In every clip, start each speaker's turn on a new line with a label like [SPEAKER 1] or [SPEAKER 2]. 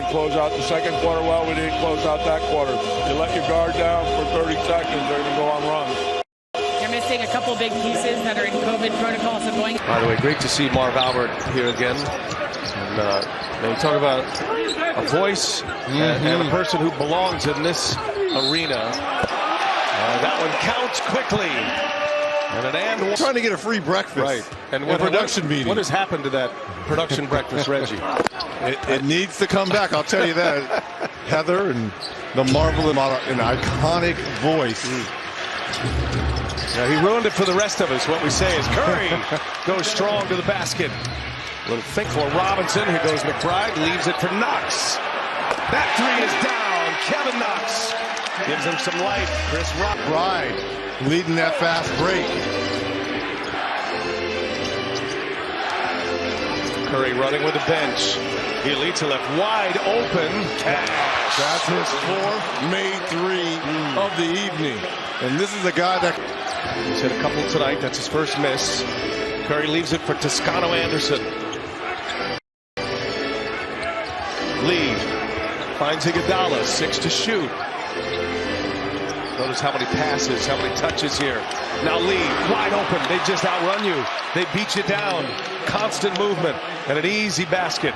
[SPEAKER 1] didn't close out the second quarter well. We didn't close out that quarter. You let your guard down for 30 seconds, they're going to go on runs.
[SPEAKER 2] You're missing a couple big pieces that are in COVID protocol. So going.
[SPEAKER 3] By the way, great to see Marv Albert here again. And we talk about a voice and a person who belongs in this arena. That one counts quickly. And
[SPEAKER 4] trying to get a free breakfast.
[SPEAKER 3] Right. And what
[SPEAKER 4] production meeting.
[SPEAKER 3] What has happened to that production breakfast, Reggie?
[SPEAKER 4] It needs to come back. I'll tell you that. Heather and the marvel and an iconic voice.
[SPEAKER 3] Now he ruined it for the rest of us. What we say is Curry goes strong to the basket. A little think for Robinson. Here goes McBride. Leaves it for Knox. That three is down. Kevin Knox gives him some light. Chris
[SPEAKER 4] McBride leading that fast break.
[SPEAKER 3] Curry running with the bench. Bielitsa left wide open. Cash.
[SPEAKER 4] That's his fourth made three of the evening. And this is a guy that
[SPEAKER 3] he's hit a couple tonight. That's his first miss. Curry leaves it for Toscano Anderson. Lee finds Iguodala, 6 to shoot. Notice how many passes, how many touches here. Now Lee, wide open. They just outrun you. They beat you down. Constant movement and an easy basket.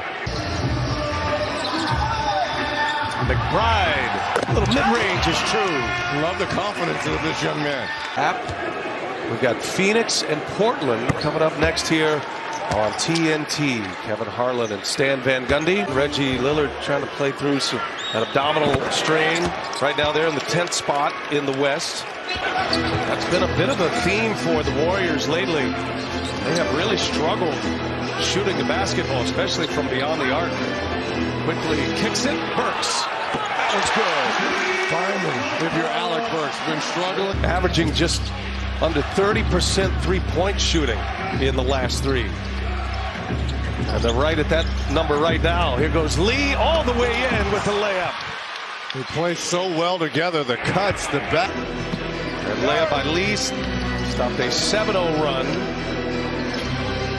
[SPEAKER 3] McBride, a little mid-range is true.
[SPEAKER 4] Love the confidence of this young man.
[SPEAKER 3] We've got Phoenix and Portland coming up next here on TNT. Kevin Harlan and Stan Van Gundy. Reggie Lillard trying to play through an abdominal strain. Right now they're in the 10th spot in the West. That's been a bit of a theme for the Warriors lately. They have really struggled shooting the basketball, especially from beyond the arc. Quickly kicks it. Burks. That one's good.
[SPEAKER 4] Finally, if you're Alec Burks, been struggling.
[SPEAKER 3] Averaging just under 30% three-point shooting in the last three. And they're right at that number right now. Here goes Lee all the way in with the layup.
[SPEAKER 4] They play so well together. The cuts, the back.
[SPEAKER 3] And layup by Lee stopped a 7-0 run.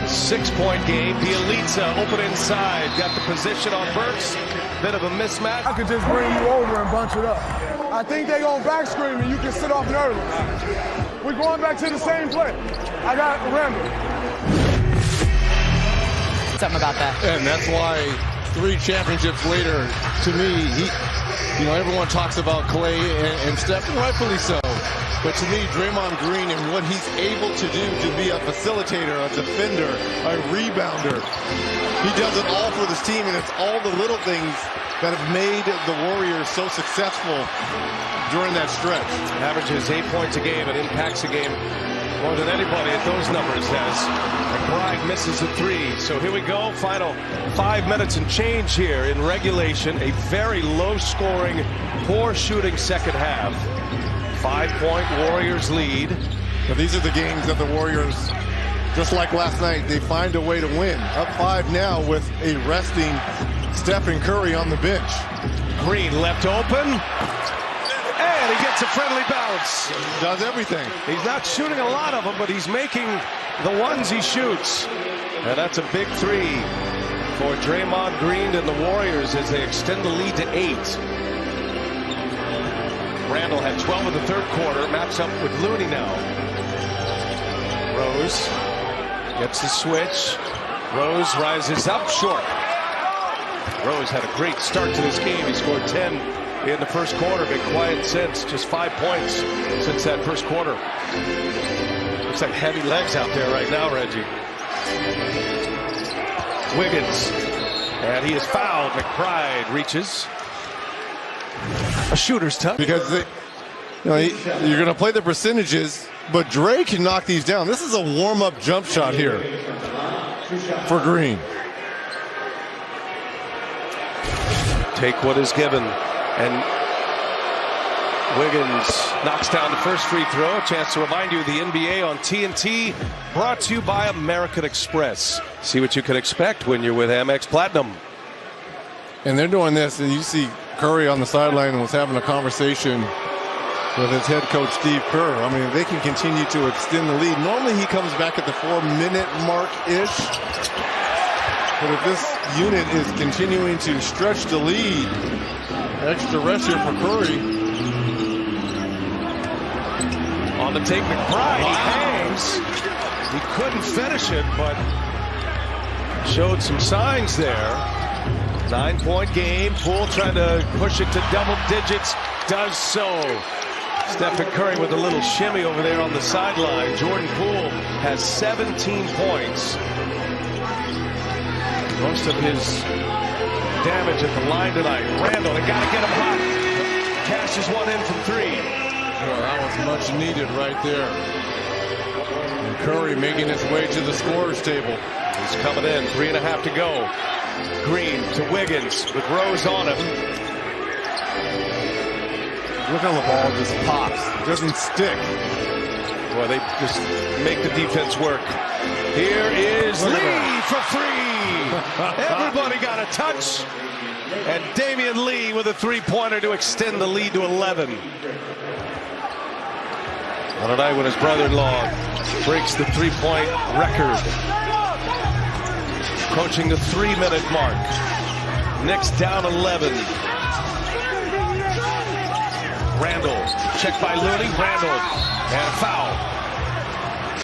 [SPEAKER 3] 6-point game. Bielitsa open inside. Got the position on Burks. Bit of a mismatch.
[SPEAKER 5] I could just bring you over and bunch it up. I think they gonna back screen and you can sit off nervous. We're going back to the same play. I got Randall.
[SPEAKER 2] Something about that.
[SPEAKER 4] And that's why 3 championships later, to me, everyone talks about Clay and Steph, rightfully so. But to me, Draymond Green and what he's able to do to be a facilitator, a defender, a rebounder, he does it all for this team, and it's all the little things that have made the Warriors so successful during that stretch.
[SPEAKER 3] Averages 8 points a game and impacts a game more than anybody at those numbers has. McBride misses a 3. So here we go. Final 5 minutes and change here in regulation. A very low-scoring, poor-shooting second half. 5-point Warriors lead.
[SPEAKER 4] But these are the games that the Warriors, just like last night, they find a way to win. Up 5 now with a resting Stephen Curry on the bench.
[SPEAKER 3] Green left open. And he gets a friendly bounce.
[SPEAKER 4] Does everything.
[SPEAKER 3] He's not shooting a lot of them, but he's making the ones he shoots. And that's a big 3 for Draymond Green and the Warriors as they extend the lead to 8. Randall had 12 in the third quarter. Match up with Looney now. Rose gets the switch. Rose rises up short. Rose had a great start to this game. He scored 10 in the first quarter. Been quiet since. Just 5 points since that first quarter. Looks like heavy legs out there right now, Reggie. Wiggins. And he is fouled. McBride reaches. A shooter's tough.
[SPEAKER 4] Because you're going to play the percentages, but Dre can knock these down. This is a warm-up jump shot here for Green.
[SPEAKER 3] Take what is given. And Wiggins knocks down the first free throw. A chance to remind you of the NBA on TNT, brought to you by American Express. See what you can expect when you're with Amex Platinum.
[SPEAKER 4] And they're doing this, and you see Curry on the sideline was having a conversation with his head coach, Steve Kerr. I mean, they can continue to extend the lead. Normally he comes back at the 4-minute mark-ish. But if unit is continuing to stretch the lead. Extra rest here for Curry.
[SPEAKER 3] On the take, McBride. He hangs. He couldn't finish it, but showed some signs there. 9-point game. Poole trying to push it to double digits. Does so. Stephen Curry with a little shimmy over there on the sideline. Jordan Poole has 17 points. Most of his damage at the line tonight. Randall, they got to get him hot. Cashes one in from three.
[SPEAKER 4] Well, that was much needed right there. And Curry making his way to the scorer's table.
[SPEAKER 3] He's coming in. 3.5 to go. Green to Wiggins with Rose on him.
[SPEAKER 4] Look how the ball just pops. It doesn't stick.
[SPEAKER 3] Well, they just make the defense work. Here is Lee for three. Everybody got a touch. And Damian Lee with a three-pointer to extend the lead to 11. On a night when his brother-in-law breaks the three-point record. Approaching the 3-minute mark. Knicks down 11. Randall, checked by Looney. Randall, and a foul.